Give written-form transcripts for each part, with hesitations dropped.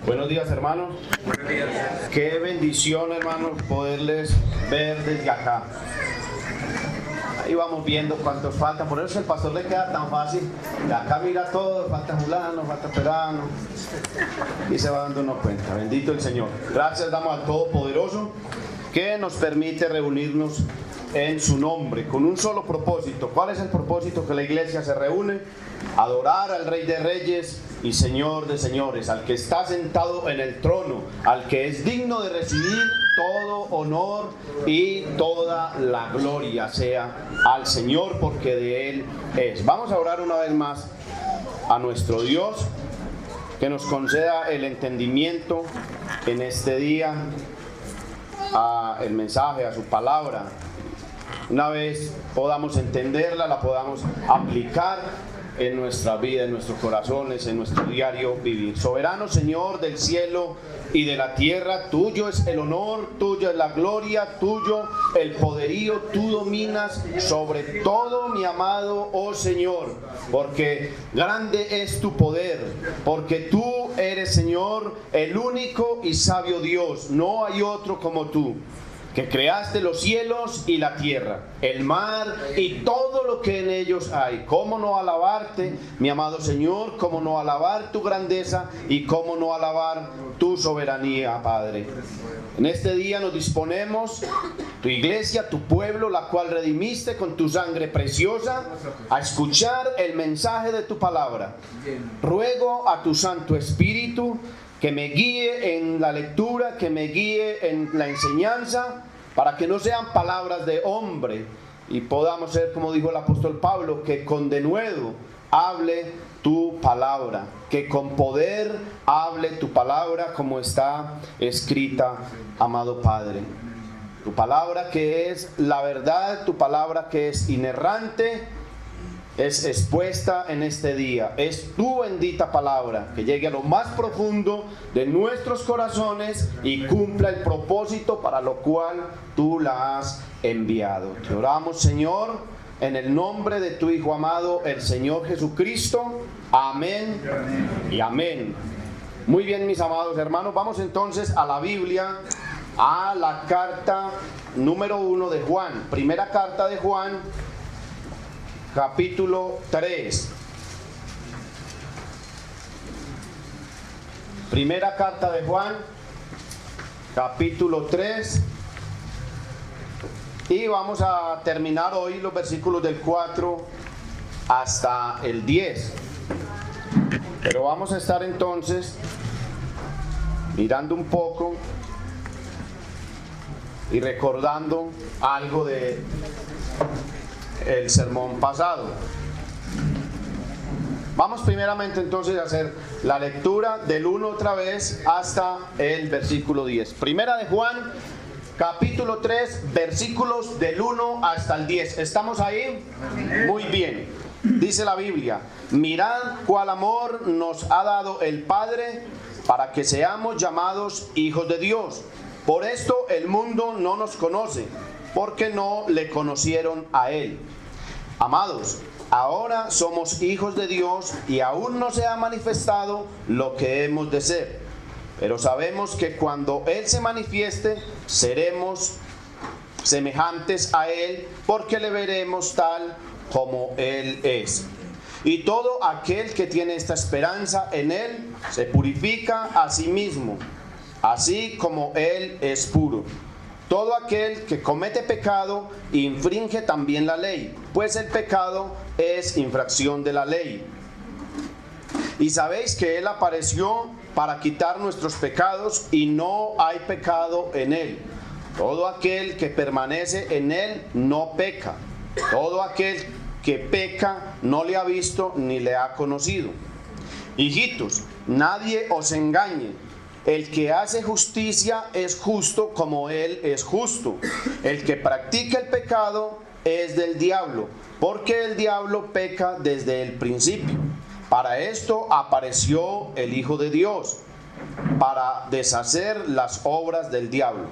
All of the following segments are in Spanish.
Buenos días, hermanos. Buenos días. Qué bendición, hermanos, poderles ver desde acá. Ahí vamos viendo cuántos faltan. Por eso el pastor le queda tan fácil. De acá mira todo, falta fulano, falta perano. Y se va dando uno cuenta. Bendito el Señor. Gracias damos al Todopoderoso que nos permite reunirnos en su nombre, con un solo propósito. ¿Cuál es el propósito? Que la iglesia se reúne, adorar al Rey de Reyes y Señor de Señores, al que está sentado en el trono, al que es digno de recibir todo honor y toda la gloria sea al Señor, porque de Él es. Vamos a orar una vez más a nuestro Dios, que nos conceda el entendimiento en este día a el mensaje, a su palabra. Una vez podamos entenderla, la podamos aplicar en nuestra vida, en nuestros corazones, en nuestro diario vivir. Soberano Señor del cielo y de la tierra, tuyo es el honor, tuyo es la gloria, tuyo el poderío, tú dominas sobre todo, mi amado, oh Señor, porque grande es tu poder, porque tú eres, Señor, el único y sabio Dios, no hay otro como tú, que creaste los cielos y la tierra, el mar y todo lo que en ellos hay. ¿Cómo no alabarte, mi amado Señor? ¿Cómo no alabar tu grandeza y cómo no alabar tu soberanía, Padre? En este día nos disponemos, tu iglesia, tu pueblo, la cual redimiste con tu sangre preciosa, a escuchar el mensaje de tu palabra. Ruego a tu Santo Espíritu que me guíe en la lectura, que me guíe en la enseñanza, para que no sean palabras de hombre y podamos ser, como dijo el apóstol Pablo, que con denuedo hable tu palabra, que con poder hable tu palabra como está escrita, amado Padre. Tu palabra que es la verdad, tu palabra que es inerrante, es expuesta en este día. Es tu bendita palabra que llegue a lo más profundo de nuestros corazones y cumpla el propósito para lo cual tú la has enviado. Te oramos, Señor, en el nombre de tu Hijo amado, el Señor Jesucristo. Amén y amén. Muy bien, mis amados hermanos, vamos entonces a la Biblia, a la carta número 1 de Juan. Primera carta de Juan, capítulo 3. Primera carta de Juan, capítulo 3. Y vamos a terminar hoy los versículos del 4 hasta el 10. Pero vamos a estar entonces mirando un poco y recordando algo de el sermón pasado. Vamos primeramente entonces a hacer la lectura del 1 otra vez hasta el versículo 10. Primera de Juan, capítulo 3, versículos del 1 hasta el 10. ¿Estamos ahí? Muy bien. Dice la Biblia: mirad cuál amor nos ha dado el Padre para que seamos llamados hijos de Dios. Por esto el mundo no nos conoce, porque no le conocieron a Él. Amados, ahora somos hijos de Dios y aún no se ha manifestado lo que hemos de ser. Pero sabemos que cuando Él se manifieste, seremos semejantes a Él, porque le veremos tal como Él es. Y todo aquel que tiene esta esperanza en Él, se purifica a sí mismo, así como Él es puro. Todo aquel que comete pecado infringe también la ley, pues el pecado es infracción de la ley. Y sabéis que Él apareció para quitar nuestros pecados y no hay pecado en Él. Todo aquel que permanece en Él no peca. Todo aquel que peca no le ha visto ni le ha conocido. Hijitos, nadie os engañe. El que hace justicia es justo como Él es justo. El que practica el pecado es del diablo, porque el diablo peca desde el principio. Para esto apareció el Hijo de Dios, para deshacer las obras del diablo.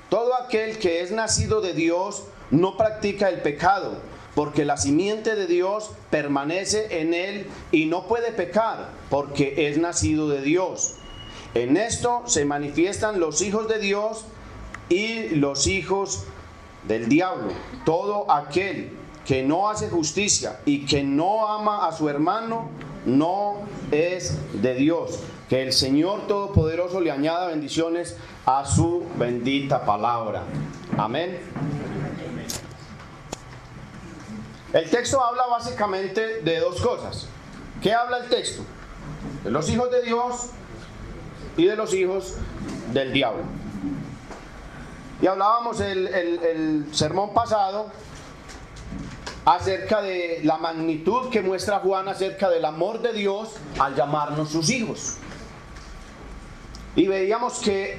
Todo aquel que es nacido de Dios no practica el pecado, porque la simiente de Dios permanece en él y no puede pecar, porque es nacido de Dios. En esto se manifiestan los hijos de Dios y los hijos del diablo. Todo aquel que no hace justicia y que no ama a su hermano no es de Dios. Que el Señor Todopoderoso le añada bendiciones a su bendita palabra. Amén. El texto habla básicamente de dos cosas. ¿Qué habla el texto? De los hijos de Dios y de los hijos del diablo. Y hablábamos el sermón pasado acerca de la magnitud que muestra Juan acerca del amor de Dios al llamarnos sus hijos. Y veíamos que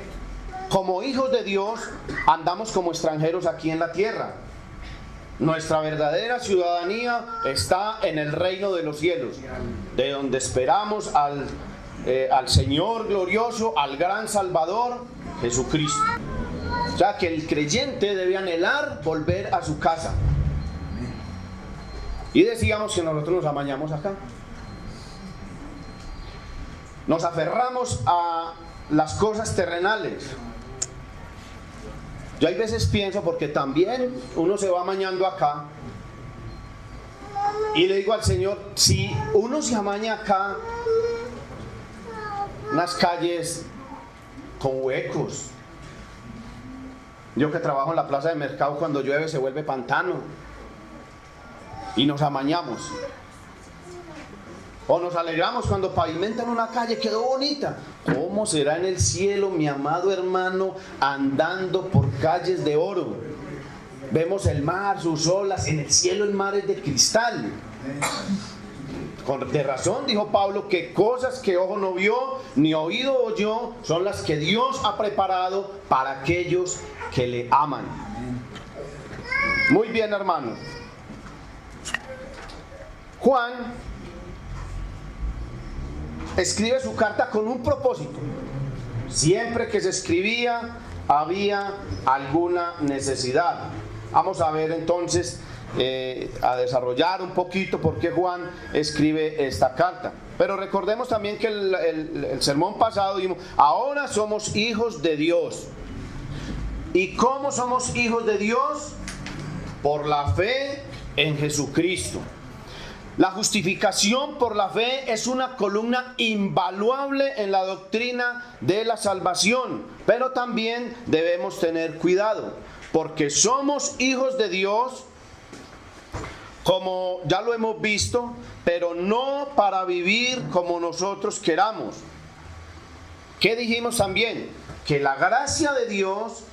como hijos de Dios andamos como extranjeros aquí en la tierra. Nuestra verdadera ciudadanía está en el reino de los cielos, de donde esperamos al Señor glorioso, al gran Salvador, Jesucristo. O sea que el creyente debe anhelar volver a su casa. Y decíamos que nosotros nos amañamos acá. Nos aferramos a las cosas terrenales. Yo hay veces pienso, porque también uno se va amañando acá, y le digo al Señor, si uno se amaña acá, unas calles con huecos. Yo que trabajo en la plaza de mercado, cuando llueve se vuelve pantano y nos amañamos. O nos alegramos cuando pavimentan una calle, quedó bonita. ¿Cómo será en el cielo, mi amado hermano, andando por calles de oro? Vemos el mar, sus olas, en el cielo el mar es de cristal. De razón dijo Pablo que cosas que ojo no vio, ni oído oyó, son las que Dios ha preparado para aquellos que le aman. Muy bien, hermanos. Juan escribe su carta con un propósito. Siempre que se escribía había alguna necesidad. Vamos a ver entonces, a desarrollar un poquito por qué Juan escribe esta carta. Pero recordemos también que el sermón pasado dijimos, ahora somos hijos de Dios. ¿Y cómo somos hijos de Dios? Por la fe en Jesucristo. La justificación por la fe es una columna invaluable en la doctrina de la salvación, pero también debemos tener cuidado, porque somos hijos de Dios, como ya lo hemos visto, pero no para vivir como nosotros queramos. ¿Qué dijimos también? Que la gracia de Dios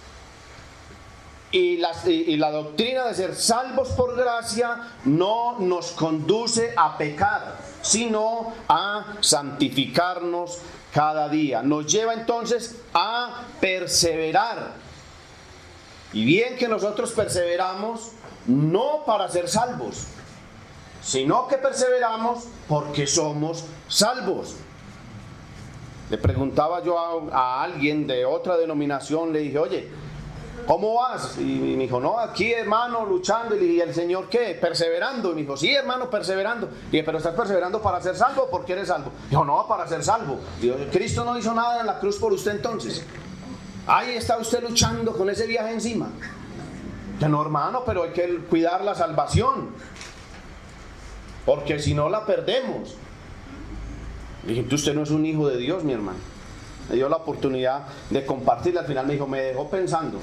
y la doctrina de ser salvos por gracia no nos conduce a pecar, sino a santificarnos cada día. Nos lleva entonces a perseverar. Y bien que nosotros perseveramos, no para ser salvos, sino que perseveramos porque somos salvos. Le preguntaba yo a alguien de otra denominación, le dije, oye, ¿cómo vas? Y me dijo, no, aquí hermano, luchando. Y le dije, ¿y el Señor qué? Perseverando. Y me dijo, sí hermano, perseverando. Y dije, ¿pero estás perseverando para ser salvo o por qué eres salvo? Dijo, no, para ser salvo. Dijo, Cristo no hizo nada en la cruz por usted entonces. Ahí está usted luchando con ese viaje encima. Que no, hermano, pero hay que cuidar la salvación, porque si no la perdemos. Le dije, usted no es un hijo de Dios, mi hermano. Me dio la oportunidad de compartirla. Al final me dijo, me dejó pensando.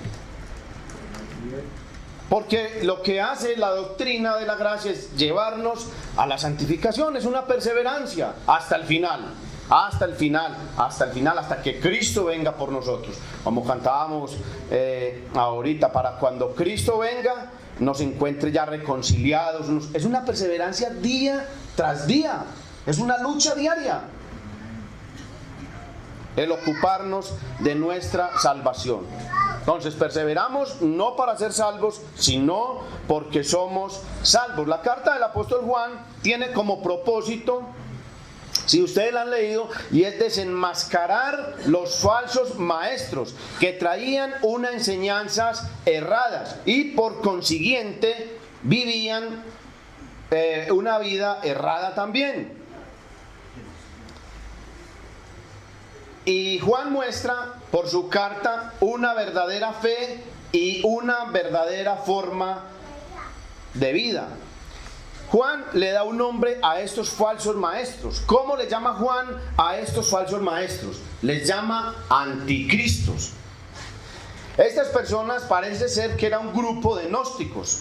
Porque lo que hace la doctrina de la gracia es llevarnos a la santificación, es una perseverancia hasta el final. Hasta el final, hasta que Cristo venga por nosotros. Como cantábamos ahorita, para cuando Cristo venga, nos encuentre ya reconciliados. Es una perseverancia día tras día, es una lucha diaria. El ocuparnos de nuestra salvación. Entonces perseveramos no para ser salvos, sino porque somos salvos. La carta del apóstol Juan tiene como propósito, si ustedes la han leído, y es desenmascarar los falsos maestros que traían unas enseñanzas erradas y por consiguiente vivían una vida errada también. Y Juan muestra por su carta una verdadera fe y una verdadera forma de vida. Juan le da un nombre a estos falsos maestros. ¿Cómo le llama Juan a estos falsos maestros? Les llama anticristos. Estas personas parece ser que era un grupo de gnósticos.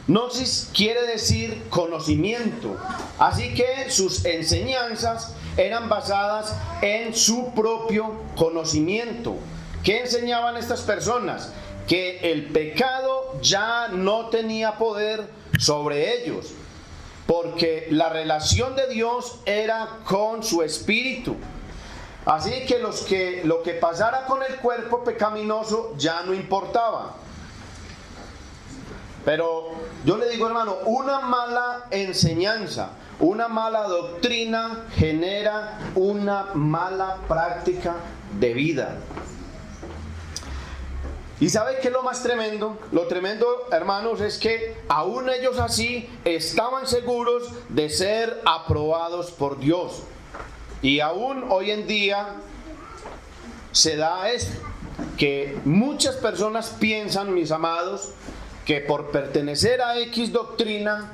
Gnosis quiere decir conocimiento, así que sus enseñanzas eran basadas en su propio conocimiento. ¿Qué enseñaban estas personas? Que el pecado ya no tenía poder sobre ellos, porque la relación de Dios era con su espíritu. Así que lo que pasara con el cuerpo pecaminoso ya no importaba. Pero yo le digo, hermano, una mala enseñanza, una mala doctrina genera una mala práctica de vida. ¿Y sabe qué es lo más tremendo? Lo tremendo, hermanos, es que aún ellos así estaban seguros de ser aprobados por Dios. Y aún hoy en día se da esto, que muchas personas piensan, mis amados, que por pertenecer a X doctrina,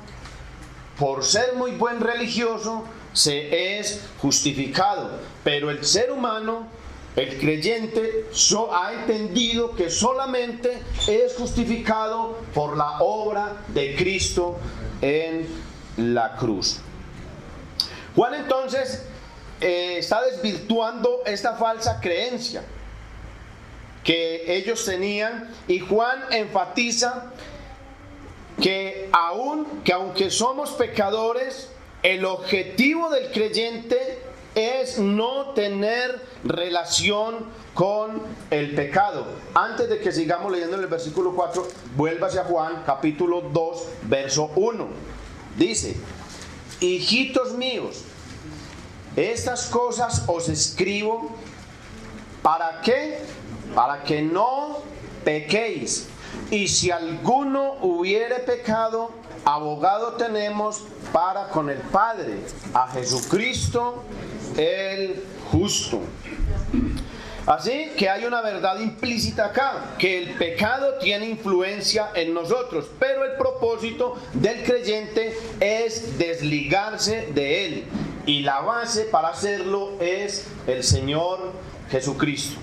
por ser muy buen religioso, se es justificado. Pero el ser humano, el creyente, ha entendido que solamente es justificado por la obra de Cristo en la cruz. Juan entonces está desvirtuando esta falsa creencia que ellos tenían, y Juan enfatiza que aunque somos pecadores, el objetivo del creyente es no tener relación con el pecado. Antes de que sigamos leyendo el versículo 4, vuélvase a Juan capítulo 2 verso 1. Dice: hijitos míos, estas cosas os escribo, ¿para qué? Para que no pequéis. Y si alguno hubiere pecado, abogado tenemos para con el Padre, a Jesucristo el justo. Así que hay una verdad implícita acá, que el pecado tiene influencia en nosotros, pero el propósito del creyente es desligarse de él, y la base para hacerlo es el Señor Jesucristo.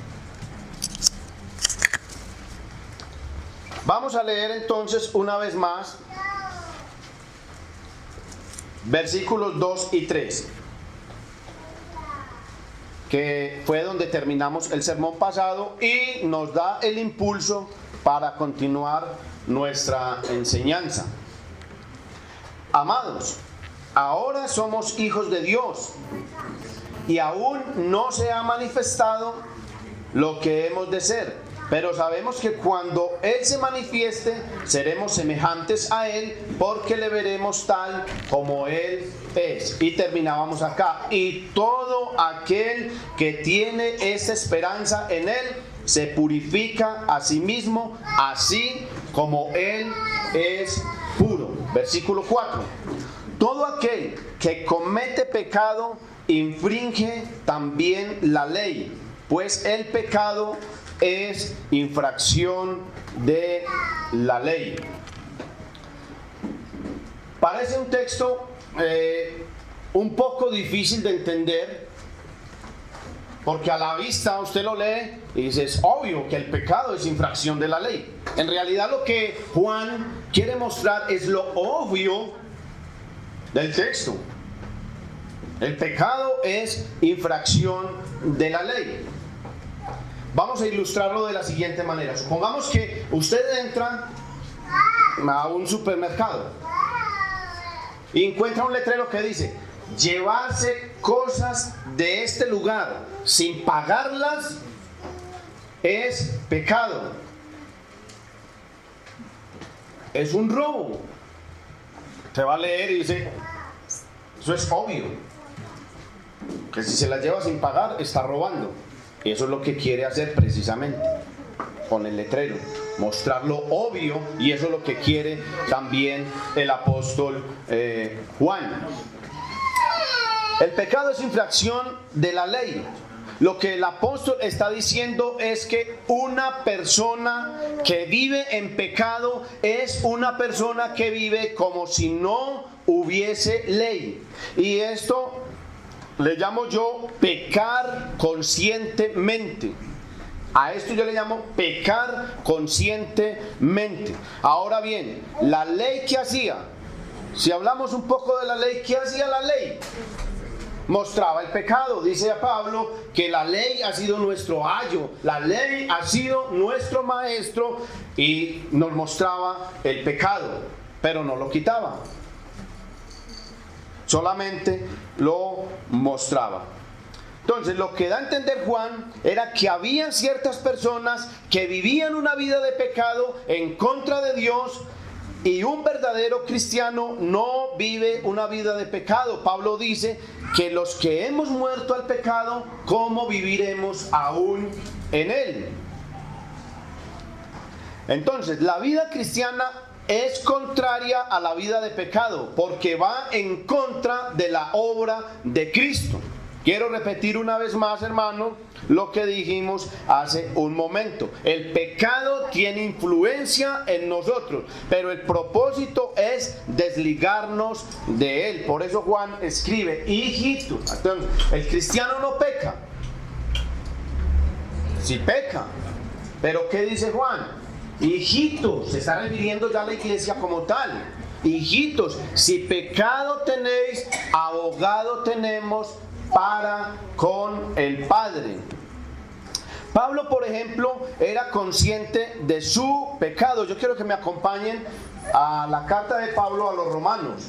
Vamos a leer entonces una vez más versículos 2 y 3, que fue donde terminamos el sermón pasado y nos da el impulso para continuar nuestra enseñanza. Amados, ahora somos hijos de Dios y aún no se ha manifestado lo que hemos de ser. Pero sabemos que cuando Él se manifieste, seremos semejantes a Él, porque le veremos tal como Él es. Y terminábamos acá. Y todo aquel que tiene esta esperanza en Él, se purifica a sí mismo, así como Él es puro. Versículo 4. Todo aquel que comete pecado, infringe también la ley, pues el pecado es infracción de la ley. Parece un texto un poco difícil de entender, porque a la vista usted lo lee y dice: es obvio que el pecado es infracción de la ley. En realidad lo que Juan quiere mostrar es lo obvio del texto. El pecado es infracción de la ley. Vamos a ilustrarlo de la siguiente manera. Supongamos que usted entra a un supermercado y encuentra un letrero que dice: llevarse cosas de este lugar sin pagarlas es pecado, es un robo. Usted va a leer y dice: eso es obvio, que si se las lleva sin pagar está robando. Y eso es lo que quiere hacer precisamente con el letrero, mostrar lo obvio, y eso es lo que quiere también el apóstol Juan. El pecado es infracción de la ley, lo que el apóstol está diciendo es que una persona que vive en pecado es una persona que vive como si no hubiese ley. Y esto le llamo yo pecar conscientemente. A esto yo le llamo pecar conscientemente. Ahora bien, la ley que hacía, si hablamos un poco de la ley, ¿qué hacía la ley? Mostraba el pecado. Dice a Pablo que la ley ha sido nuestro ayo, la ley ha sido nuestro maestro y nos mostraba el pecado, pero no lo quitaba, solamente lo mostraba. Entonces, lo que da a entender Juan era que había ciertas personas que vivían una vida de pecado en contra de Dios, y un verdadero cristiano no vive una vida de pecado. Pablo dice que los que hemos muerto al pecado, ¿cómo viviremos aún en él? Entonces, la vida cristiana es contraria a la vida de pecado, porque va en contra de la obra de Cristo. Quiero repetir una vez más, hermano, lo que dijimos hace un momento. El pecado tiene influencia en nosotros, pero el propósito es desligarnos de él. Por eso Juan escribe, hijitos. Entonces, el cristiano no peca. Sí peca. Pero ¿qué dice Juan? Hijitos, se está refiriendo ya a la iglesia como tal. Hijitos, si pecado tenéis, abogado tenemos para con el Padre. Pablo, por ejemplo, era consciente de su pecado. Yo quiero que me acompañen a la carta de Pablo a los Romanos.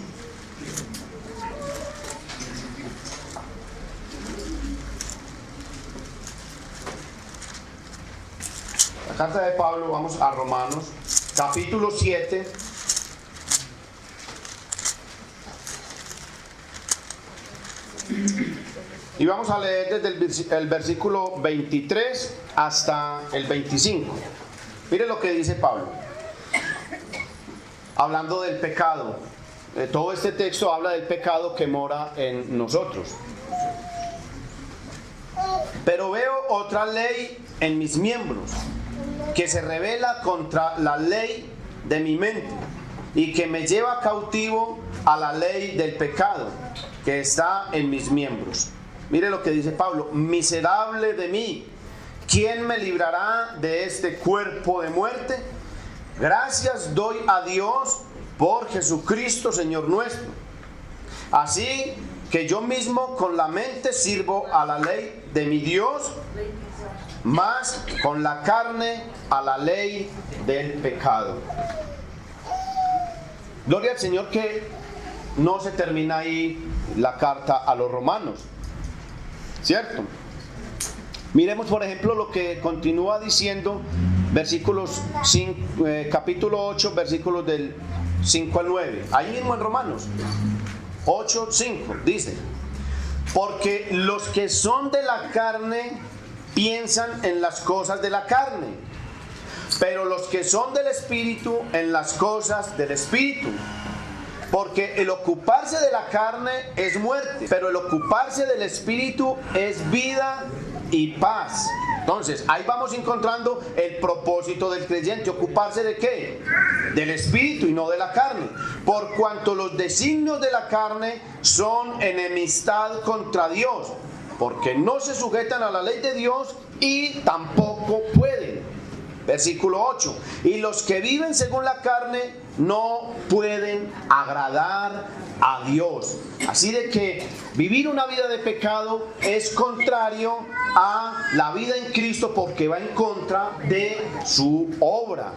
La carta de Pablo, vamos a Romanos, capítulo 7. Y vamos a leer desde el versículo 23 hasta el 25. Mire lo que dice Pablo, hablando del pecado. Todo este texto habla del pecado que mora en nosotros. Pero veo otra ley en mis miembros, que se rebela contra la ley de mi mente, y que me lleva cautivo a la ley del pecado que está en mis miembros. Mire lo que dice Pablo: miserable de mí, ¿quién me librará de este cuerpo de muerte? Gracias doy a Dios por Jesucristo, Señor nuestro. Así que yo mismo con la mente sirvo a la ley de mi Dios, mas con la carne a la ley del pecado. Gloria al Señor, que no se termina ahí la carta a los romanos, ¿cierto? Miremos, por ejemplo, lo que continúa diciendo capítulo 8, versículos del 5 al 9. Ahí mismo en Romanos 8, 5 dice: porque los que son de la carne piensan en las cosas de la carne, pero los que son del Espíritu en las cosas del Espíritu. Porque el ocuparse de la carne es muerte, pero el ocuparse del Espíritu es vida y paz. Entonces, ahí vamos encontrando el propósito del creyente. ¿Ocuparse de qué? Del Espíritu y no de la carne. Por cuanto los designios de la carne son enemistad contra Dios, porque no se sujetan a la ley de Dios y tampoco pueden. Versículo 8: y los que viven según la carne no pueden agradar a Dios. Así de que vivir una vida de pecado es contrario a la vida en Cristo, porque va en contra de su obra.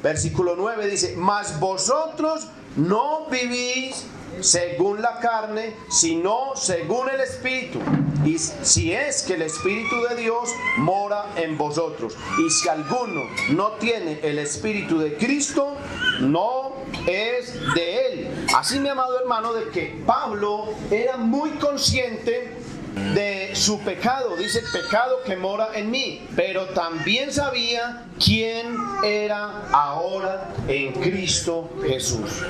Versículo 9 dice: mas vosotros no vivís según la carne, sino según el Espíritu. Y si es que el Espíritu de Dios mora en vosotros. Y si alguno no tiene el Espíritu de Cristo, no es de él. Así, mi amado hermano, de que Pablo era muy consciente de su pecado, dice el pecado que mora en mí, pero también sabía quién era ahora en Cristo Jesús.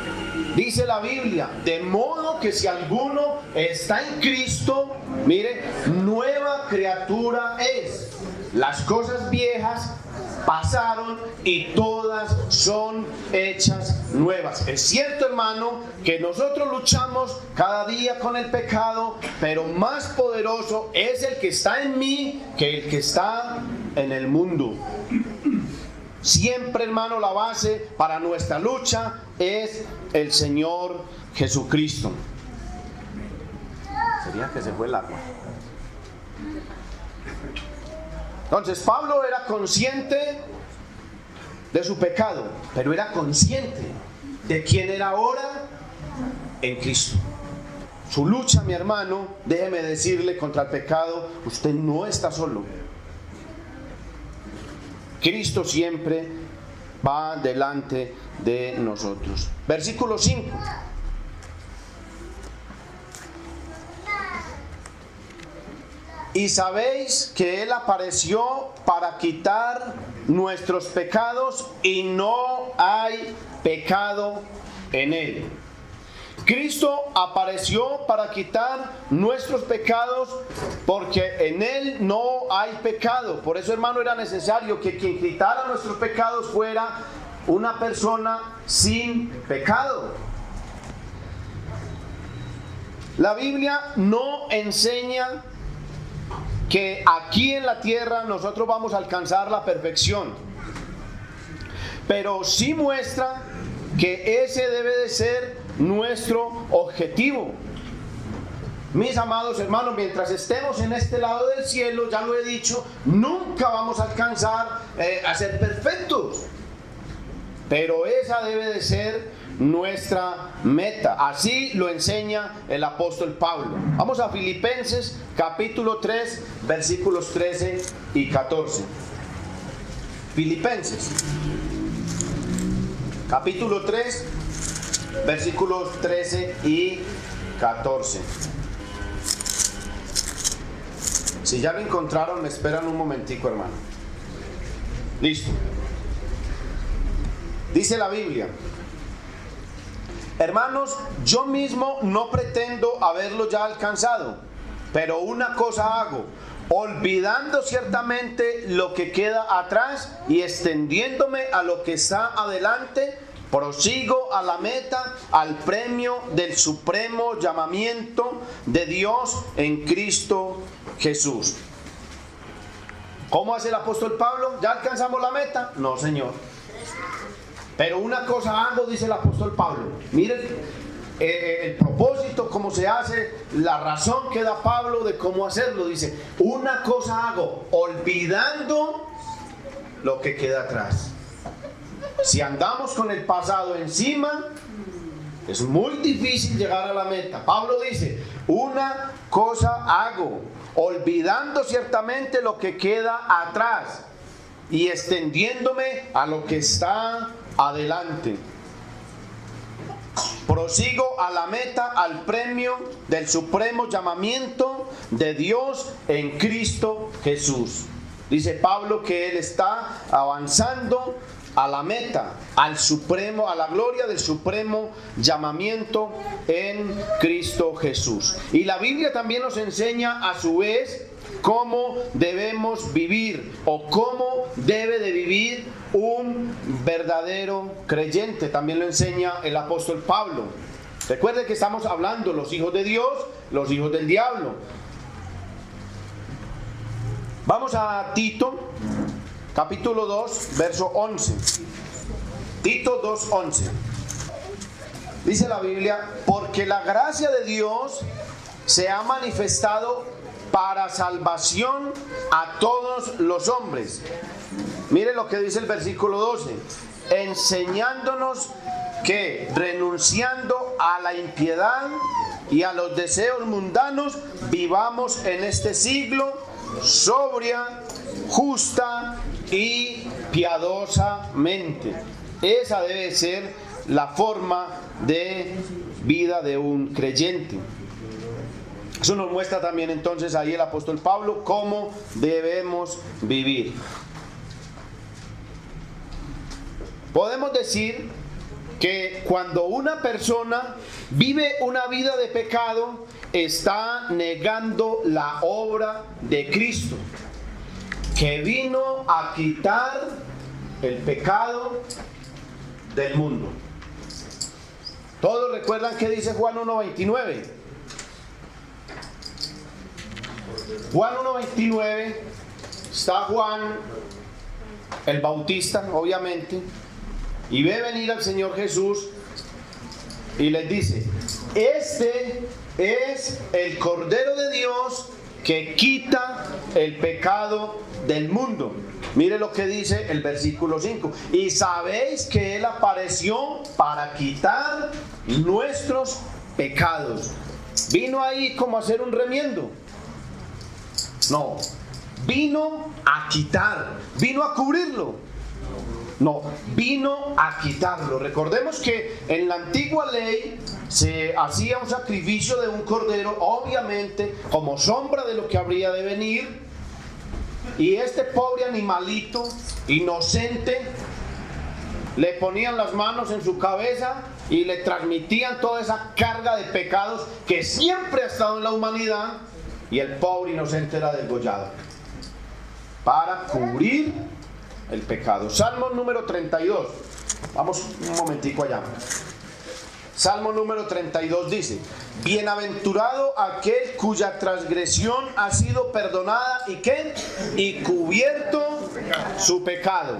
Dice la Biblia, de modo que si alguno está en Cristo, mire, nueva criatura es. Las cosas viejas pasaron y todas son hechas nuevas. Es cierto, hermano, que nosotros luchamos cada día con el pecado, pero más poderoso es el que está en mí que el que está en el mundo. Siempre, hermano, la base para nuestra lucha es el Señor Jesucristo. Sería que se fue el agua. Entonces Pablo era consciente de su pecado, pero era consciente de quién era ahora en Cristo. Su lucha, mi hermano, déjeme decirle, contra el pecado, usted no está solo. Cristo siempre va delante de nosotros. Versículo 5. Y sabéis que Él apareció para quitar nuestros pecados y no hay pecado en Él. Cristo apareció para quitar nuestros pecados porque en Él no hay pecado. Por eso, hermano, era necesario que quien quitara nuestros pecados fuera una persona sin pecado. La Biblia no enseña que aquí en la tierra nosotros vamos a alcanzar la perfección, pero sí muestra que ese debe de ser nuestro objetivo. Mis amados hermanos, mientras estemos en este lado del cielo, ya lo he dicho, nunca vamos a alcanzar a ser perfectos, pero esa debe de ser nuestra meta. Así lo enseña el apóstol Pablo. Vamos a Filipenses capítulo 3 versículos 13 y 14. Filipenses capítulo 3 versículos 13 y 14. Si ya lo encontraron, me esperan un momentico, hermano. Listo. Dice la Biblia: hermanos, yo mismo no pretendo haberlo ya alcanzado, pero una cosa hago, olvidando ciertamente lo que queda atrás y extendiéndome a lo que está adelante, prosigo a la meta, al premio del supremo llamamiento de Dios en Cristo Jesús. ¿Cómo hace el apóstol Pablo? ¿Ya alcanzamos la meta? No, Señor. Pero una cosa hago, dice el apóstol Pablo. Miren el propósito, cómo se hace, la razón que da Pablo de cómo hacerlo. Dice, una cosa hago, olvidando lo que queda atrás. Si andamos con el pasado encima, es muy difícil llegar a la meta. Pablo dice, una cosa hago, olvidando ciertamente lo que queda atrás y extendiéndome a lo que está adelante. Prosigo a la meta, al premio del supremo llamamiento de Dios en Cristo Jesús. Dice Pablo que él está avanzando a la meta, al supremo, a la gloria del supremo llamamiento en Cristo Jesús. Y la Biblia también nos enseña a su vez cómo debemos vivir o cómo debe de vivir un verdadero creyente. También lo enseña el apóstol Pablo. Recuerde que estamos hablando los hijos de Dios, los hijos del diablo. Vamos a Tito, capítulo 2, verso 11. Tito 2:11. Dice la Biblia, porque la gracia de Dios se ha manifestado para salvación a todos los hombres. Mire lo que dice el versículo 12. Enseñándonos que renunciando a la impiedad y a los deseos mundanos, vivamos en este siglo sobria, justa y piadosamente. Esa debe ser la forma de vida de un creyente. Eso nos muestra también entonces ahí el apóstol Pablo cómo debemos vivir. Podemos decir que cuando una persona vive una vida de pecado, está negando la obra de Cristo, que vino a quitar el pecado del mundo. Todos recuerdan que dice Juan 1:29. Juan 1:29, está Juan el Bautista, obviamente, y ve venir al Señor Jesús y les dice: este es el Cordero de Dios que quita el pecado del mundo. Mire lo que dice el versículo 5. Y sabéis que Él apareció para quitar nuestros pecados. ¿Vino ahí como a hacer un remiendo? No. Vino a quitar. ¿Vino a cubrirlo? No. Vino a quitarlo. Recordemos que en la antigua ley se hacía un sacrificio de un cordero, obviamente como sombra de lo que habría de venir. Y este pobre animalito inocente, le ponían las manos en su cabeza y le transmitían toda esa carga de pecados que siempre ha estado en la humanidad, y el pobre inocente era degollado para cubrir el pecado. Salmo número 32. Vamos un momentico allá. Salmo número 32 dice: bienaventurado aquel cuya transgresión ha sido perdonada y ¿qué? Y cubierto su pecado.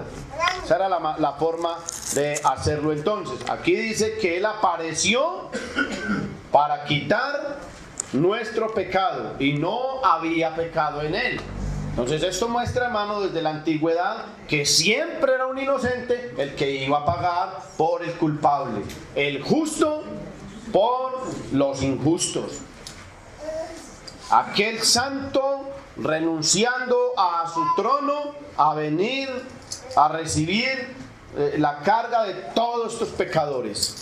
Esa era la forma de hacerlo entonces. Aquí dice que Él apareció para quitar nuestro pecado y no había pecado en Él. Entonces esto muestra, hermano, desde la antigüedad que siempre era un inocente el que iba a pagar por el culpable, el justo por los injustos. Aquel santo renunciando a su trono a venir a recibir la carga de todos estos pecadores.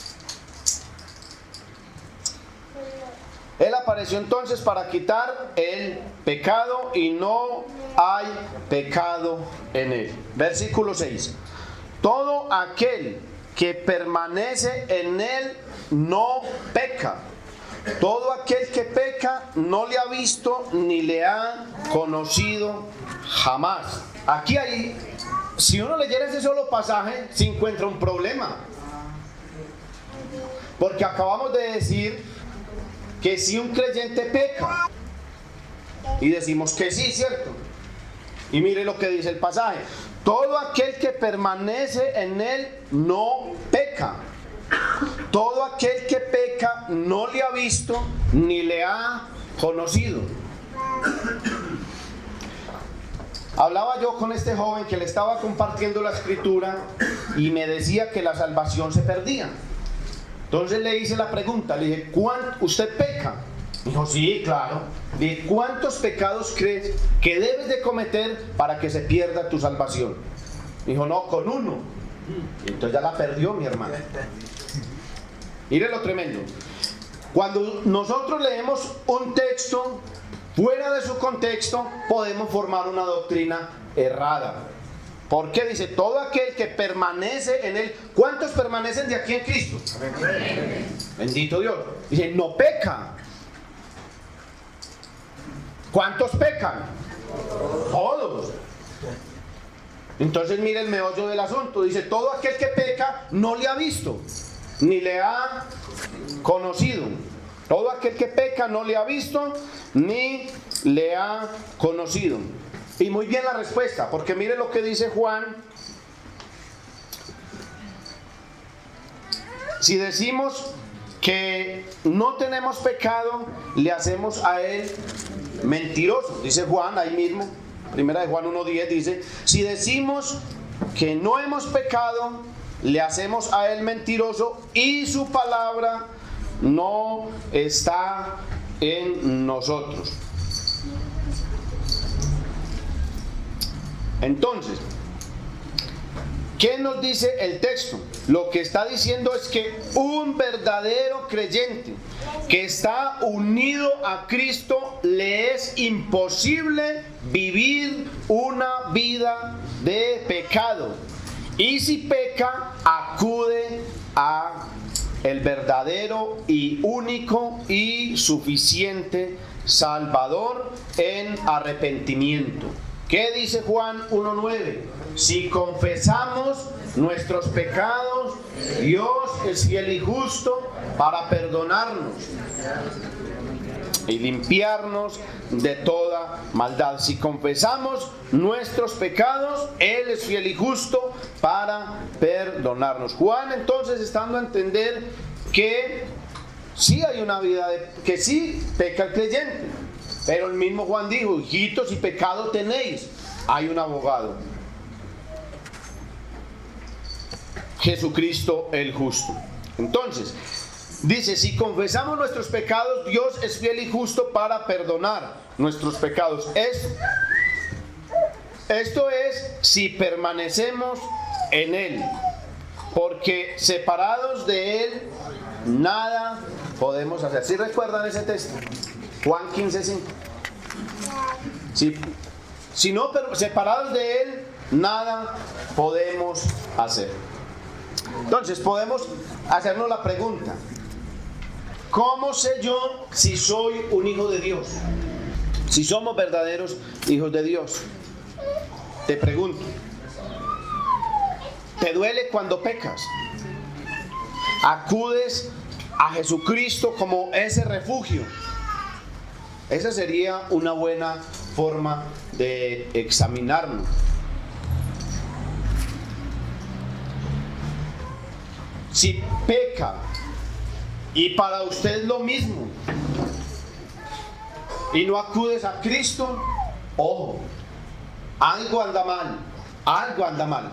Él apareció entonces para quitar el pecado y no hay pecado en él. Versículo 6. Todo aquel que permanece en él no peca. Todo aquel que peca no le ha visto ni le ha conocido jamás. Aquí hay, si uno leyera ese solo pasaje, se encuentra un problema. Porque acabamos de decir que si un creyente peca, y decimos que sí, ¿cierto? Y mire lo que dice el pasaje: todo aquel que permanece en él no peca. Todo aquel que peca no le ha visto ni le ha conocido. Hablaba yo con este joven que le estaba compartiendo la escritura y me decía que la salvación se perdía. Entonces le hice la pregunta, le dije: ¿usted peca? Dijo: sí, claro. Le dije: ¿cuántos pecados crees que debes de cometer para que se pierda tu salvación? Dijo: no, con uno. Entonces ya la perdió, mi hermano. Mire lo tremendo. Cuando nosotros leemos un texto fuera de su contexto, podemos formar una doctrina errada. ¿Por qué? Dice: todo aquel que permanece en él. ¿Cuántos permanecen de aquí en Cristo? Amén. Bendito Dios. Dice: no peca. ¿Cuántos pecan? Todos. Entonces mire el meollo del asunto. Dice: todo aquel que peca no le ha visto ni le ha conocido. Todo aquel que peca no le ha visto ni le ha conocido. Y muy bien la respuesta, porque mire lo que dice Juan. Si decimos que no tenemos pecado, le hacemos a él mentiroso. Dice Juan ahí mismo, primera de Juan 1:10 dice: si decimos que no hemos pecado, le hacemos a él mentiroso y su palabra no está en nosotros. Entonces, ¿Qué nos dice el texto? Lo que está diciendo es que un verdadero creyente que está unido a Cristo, le es imposible vivir una vida de pecado. Y si peca, acude a el verdadero y único y suficiente Salvador en arrepentimiento. ¿Qué dice Juan 1:9? Si confesamos nuestros pecados, Dios es fiel y justo para perdonarnos y limpiarnos de toda maldad. Si confesamos nuestros pecados, Él es fiel y justo para perdonarnos. Juan, entonces, está dando a entender que sí hay una vida que sí peca el creyente, pero el mismo Juan dijo: hijitos, si pecado tenéis, hay un abogado, Jesucristo el justo. Entonces dice: si confesamos nuestros pecados, Dios es fiel y justo para perdonar nuestros pecados. Esto es si permanecemos en Él, porque separados de Él nada podemos hacer. ¿Sí recuerdan ese texto? Juan 15:5. Si no, pero separados de Él nada podemos hacer. Entonces podemos hacernos la pregunta: ¿cómo sé yo si soy un hijo de Dios? Si somos verdaderos hijos de Dios. Te pregunto, ¿te duele cuando pecas? ¿Acudes a Jesucristo como ese refugio? Esa sería una buena forma de examinarnos. Si peca y para usted es lo mismo y no acudes a Cristo, ojo, algo anda mal.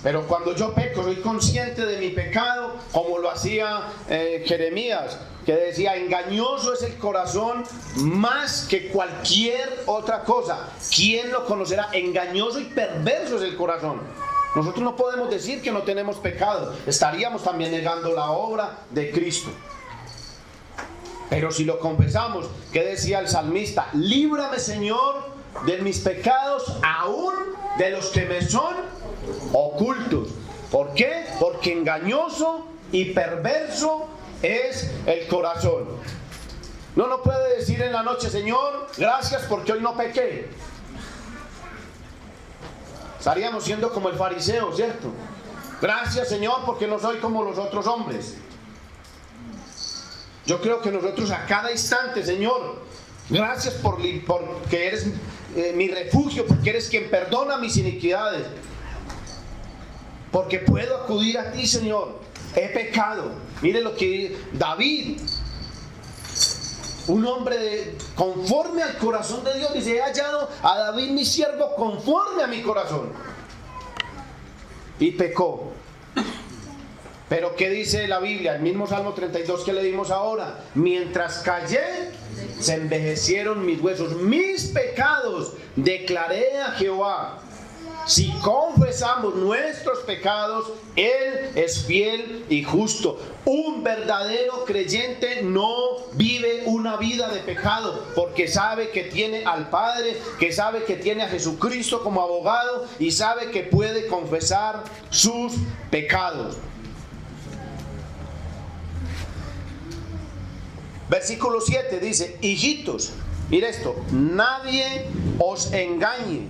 Pero cuando yo peco, soy consciente de mi pecado, como lo hacía Jeremías, que decía: engañoso es el corazón más que cualquier otra cosa. ¿Quién lo conocerá? Engañoso y perverso es el corazón. Nosotros no podemos decir que no tenemos pecado, estaríamos también negando la obra de Cristo. Pero si lo confesamos, ¿qué decía el salmista? Líbrame, Señor, de mis pecados, aún de los que me son ocultos. ¿Por qué? Porque engañoso y perverso es el corazón. No puede decir en la noche: Señor, gracias porque hoy no pequé. Estaríamos siendo como el fariseo, ¿cierto? Gracias, Señor, porque no soy como los otros hombres. Yo creo que nosotros a cada instante: Señor, gracias porque eres mi refugio, porque eres quien perdona mis iniquidades, porque puedo acudir a ti, Señor. He pecado. Mire lo que David, un hombre conforme al corazón de Dios, dice: he hallado a David mi siervo conforme a mi corazón. Y pecó. Pero ¿qué dice la Biblia? El mismo Salmo 32 que leímos ahora: mientras callé, se envejecieron mis huesos, mis pecados declaré a Jehová. Si confesamos nuestros pecados, Él es fiel y justo. Un verdadero creyente no vive una vida de pecado, porque sabe que tiene al Padre, que sabe que tiene a Jesucristo como abogado y sabe que puede confesar sus pecados. Versículo 7 dice: hijitos, mira esto, nadie os engañe.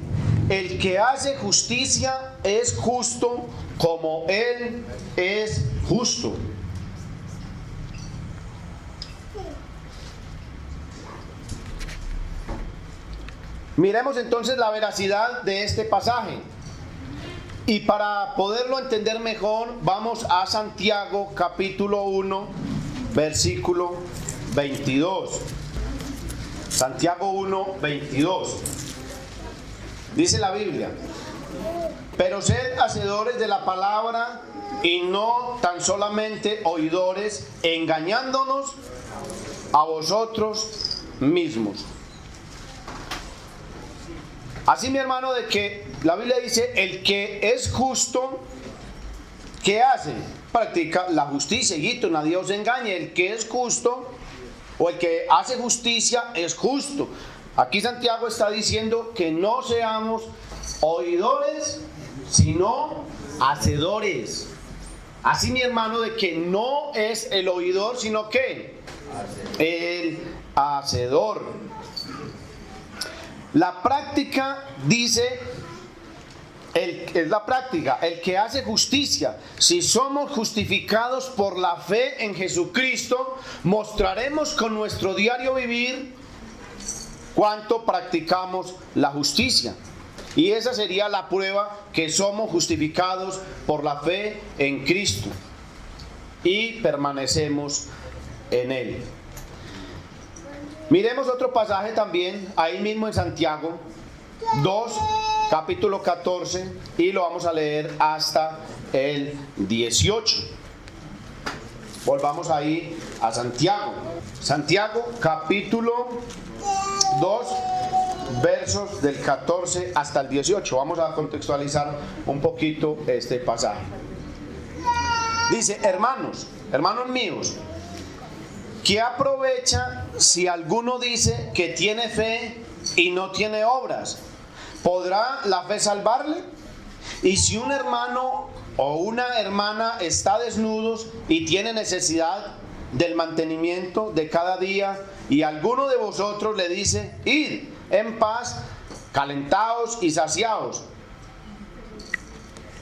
El que hace justicia es justo como Él es justo. Miremos entonces la veracidad de este pasaje. Y para poderlo entender mejor, vamos a Santiago capítulo 1, versículo 22. Santiago 1, 22. Dice la Biblia: pero sed hacedores de la palabra y no tan solamente oidores, engañándonos a vosotros mismos. Así, mi hermano, de que la Biblia dice, el que es justo, ¿qué hace? Practica la justicia, hijito, nadie os engañe. El que es justo o el que hace justicia es justo. Aquí Santiago está diciendo que no seamos oidores, sino hacedores. Así, mi hermano, de que no es el oidor, sino que el hacedor. La práctica dice, es la práctica, el que hace justicia. Si somos justificados por la fe en Jesucristo, mostraremos con nuestro diario vivir cuánto practicamos la justicia. Y esa sería la prueba que somos justificados por la fe en Cristo y permanecemos en Él. Miremos otro pasaje también, ahí mismo en Santiago 2, capítulo 14, y lo vamos a leer hasta el 18. Volvamos ahí a Santiago. Santiago, capítulo 2, versos del 14 hasta el 18. Vamos a contextualizar un poquito este pasaje. Dice, hermanos míos, ¿qué aprovecha si alguno dice que tiene fe y no tiene obras? ¿Podrá la fe salvarle? Y si un hermano o una hermana está desnudos y tiene necesidad del mantenimiento de cada día, y alguno de vosotros le dice, id en paz, calentaos y saciaos,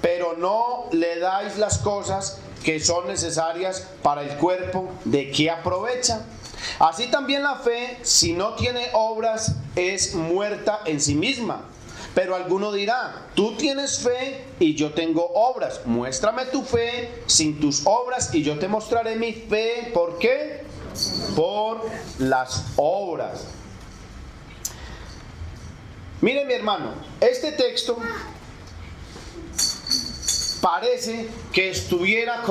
pero no le dais las cosas que son necesarias para el cuerpo, ¿de qué aprovecha? Así también la fe, si no tiene obras, es muerta en sí misma. Pero alguno dirá, tú tienes fe y yo tengo obras. Muéstrame tu fe sin tus obras y yo te mostraré mi fe. ¿Por qué? Por las obras. Mire, mi hermano, este texto parece que estuviera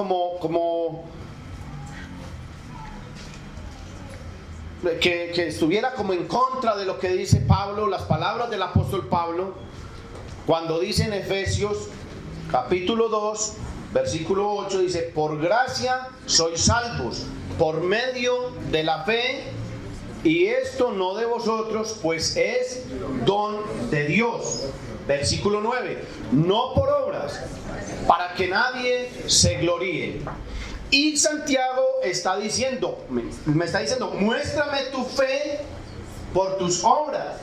que estuviera como en contra de lo que dice Pablo, las palabras del apóstol Pablo, cuando dice en Efesios capítulo 2, versículo 8, dice, por gracia sois salvos, por medio de la fe, y esto no de vosotros, pues es don de Dios. Versículo 9, no por obras, para que nadie se gloríe. Y Santiago está diciendo, me está diciendo, muéstrame tu fe por tus obras.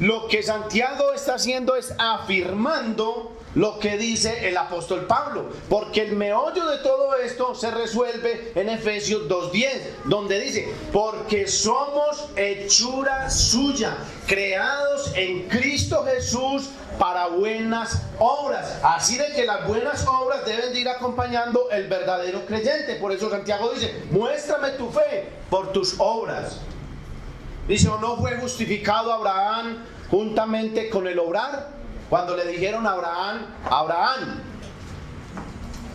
Lo que Santiago está haciendo es afirmando lo que dice el apóstol Pablo, porque el meollo de todo esto se resuelve en Efesios 2:10, donde dice, porque somos hechura suya, creados en Cristo Jesús para buenas obras. Así de que las buenas obras deben de ir acompañando el verdadero creyente. Por eso Santiago dice, muéstrame tu fe por tus obras. Dice, ¿o no fue justificado Abraham juntamente con el obrar? Cuando le dijeron a Abraham,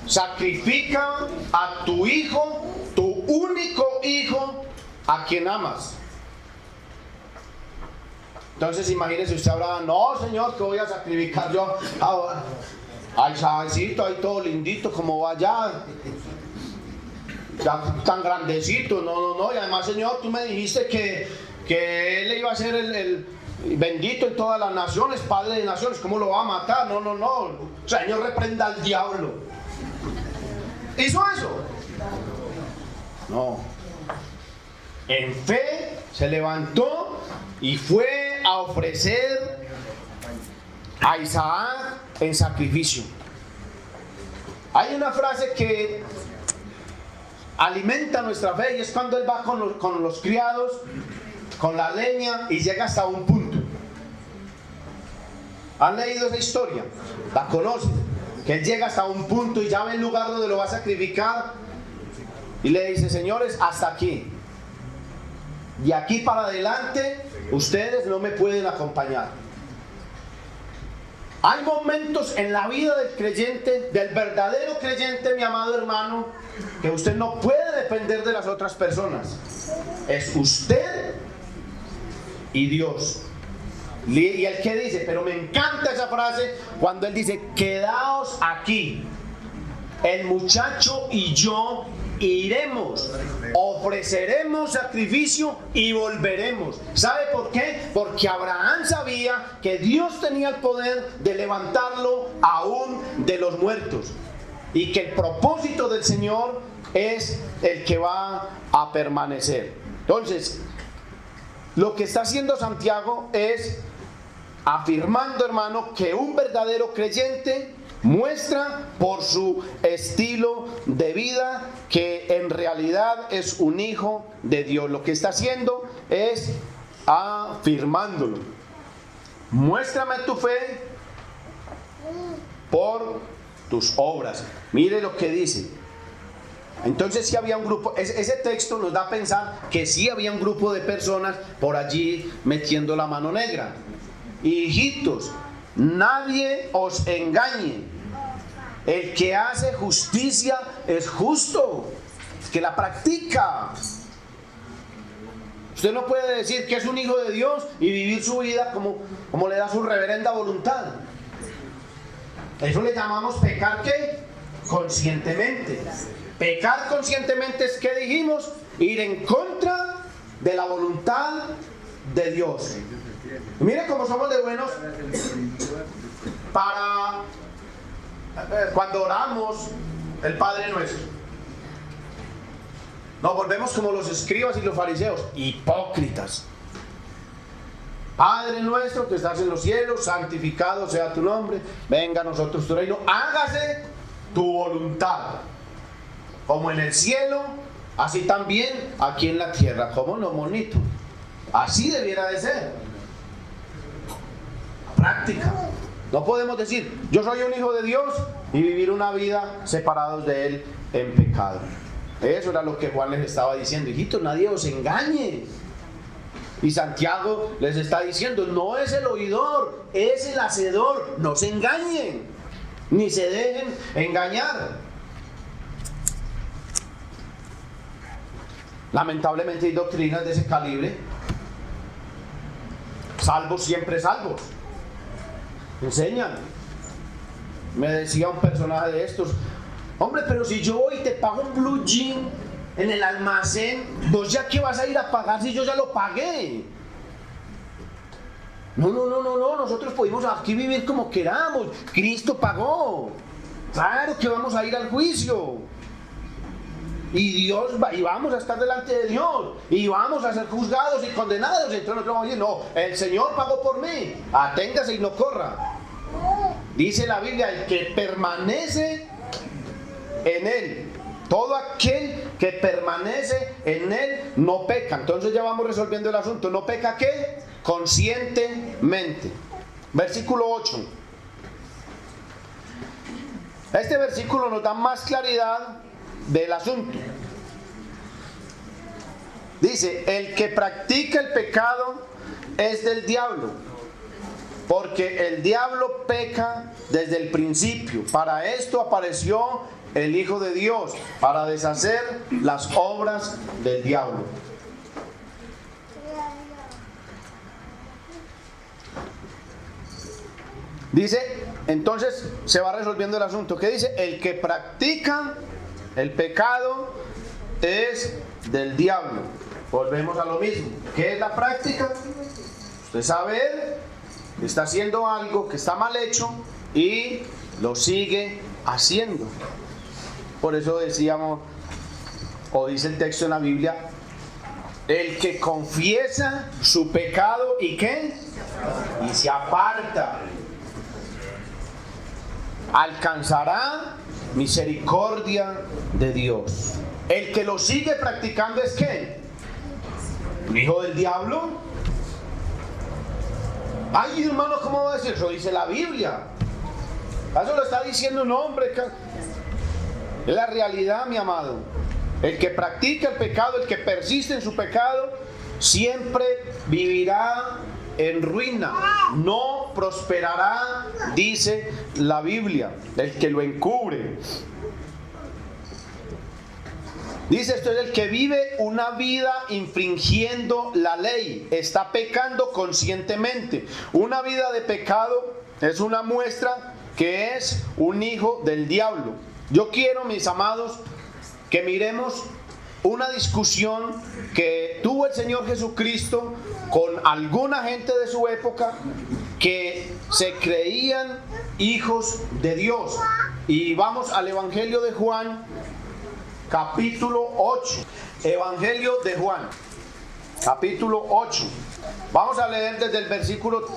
sacrifica a tu hijo, tu único hijo, a quien amas. Entonces imagínese usted, Abraham, no, Señor, que voy a sacrificar yo al chavecito, ahí todo lindito, como va ya tan grandecito, no, y además, Señor, tú me dijiste que él iba a ser el bendito en todas las naciones, padre de naciones, ¿cómo lo va a matar? No, Señor, reprenda al diablo. ¿Hizo eso? No. En fe se levantó y fue a ofrecer a Isaac en sacrificio. Hay una frase que alimenta nuestra fe y es cuando él va con los criados, con la leña, y llega hasta un punto. ¿Han leído esa historia? ¿La conocen? Que él llega hasta un punto y ya ve el lugar donde lo va a sacrificar y le dice, señores, hasta aquí. De aquí para adelante ustedes no me pueden acompañar. Hay momentos en la vida del creyente, del verdadero creyente, mi amado hermano, que usted no puede depender de las otras personas. Es usted y Dios. Y el que dice, pero me encanta esa frase cuando él dice, quedaos aquí, el muchacho y yo iremos, ofreceremos sacrificio y volveremos. ¿Sabe por qué? Porque Abraham sabía que Dios tenía el poder de levantarlo aún de los muertos y que el propósito del Señor es el que va a permanecer. Entonces, lo que está haciendo Santiago es afirmando, hermano, que un verdadero creyente muestra por su estilo de vida que en realidad es un hijo de Dios. Lo que está haciendo es afirmándolo. Muéstrame tu fe por tus obras. Mire lo que dice. Entonces sí había un grupo, ese texto nos da a pensar que sí había un grupo de personas por allí metiendo la mano negra. Hijitos, nadie os engañe. El que hace justicia es justo, que la practica. Usted no puede decir que es un hijo de Dios y vivir su vida como le da su reverenda voluntad. Eso le llamamos pecar, ¿qué? Conscientemente. Pecar conscientemente es, ¿qué dijimos? Ir en contra de la voluntad de Dios. Y mire cómo somos de buenos para cuando oramos el Padre Nuestro. Nos volvemos como los escribas y los fariseos, hipócritas. Padre nuestro que estás en los cielos, santificado sea tu nombre, venga a nosotros tu reino, hágase tu voluntad, como en el cielo, así también aquí en la tierra. ¿Cómo no, monito? Así debiera de ser. Práctica. No podemos decir, yo soy un hijo de Dios y vivir una vida separados de Él en pecado. Eso era lo que Juan les estaba diciendo. Hijitos, nadie os engañe. Y Santiago les está diciendo, no es el oidor, es el hacedor. No se engañen, ni se dejen engañar. Lamentablemente hay doctrinas de ese calibre. Salvos siempre salvos. Enseñan. Me decía un personaje de estos, hombre, pero si yo voy y te pago un blue jean en el almacén, ¿vos ya qué vas a ir a pagar si yo ya lo pagué? No, nosotros podemos aquí vivir como queramos, Cristo pagó. Claro que vamos a ir al juicio. Y vamos a estar delante de Dios, y vamos a ser juzgados y condenados. Entonces nosotros vamos a decir, no, el Señor pagó por mí, aténgase y no corra. Dice la Biblia, el que permanece en Él, todo aquel que permanece en Él no peca. Entonces ya vamos resolviendo el asunto. ¿No peca qué? Conscientemente. Versículo 8. Este versículo nos da más claridad del asunto. Dice, el que practica el pecado es del diablo, porque el diablo peca desde el principio. Para esto apareció el Hijo de Dios, para deshacer las obras del diablo. Dice, entonces se va resolviendo el asunto. ¿Qué dice? El que practica el pecado es del diablo. Volvemos a lo mismo. ¿Qué es la práctica? Usted sabe que está haciendo algo que está mal hecho y lo sigue haciendo. Por eso decíamos, o dice el texto en la Biblia, el que confiesa su pecado y ¿qué? Y se aparta, alcanzará misericordia de Dios. El que lo sigue practicando es ¿qué? ¿Un hijo del diablo? Ay, hermano, ¿cómo va a decir? Eso dice la Biblia. Eso lo está diciendo un hombre. Es la realidad, mi amado. El que practica el pecado, el que persiste en su pecado, siempre vivirá en ruina, no prosperará, dice la Biblia. El que lo encubre. Dice, esto es el que vive una vida infringiendo la ley, está pecando conscientemente. Una vida de pecado es una muestra que es un hijo del diablo. Yo quiero, mis amados, que miremos una discusión que tuvo el Señor Jesucristo con alguna gente de su época que se creían hijos de Dios. Y vamos al Evangelio de Juan, capítulo 8. Evangelio de Juan, capítulo 8. Vamos a leer desde el versículo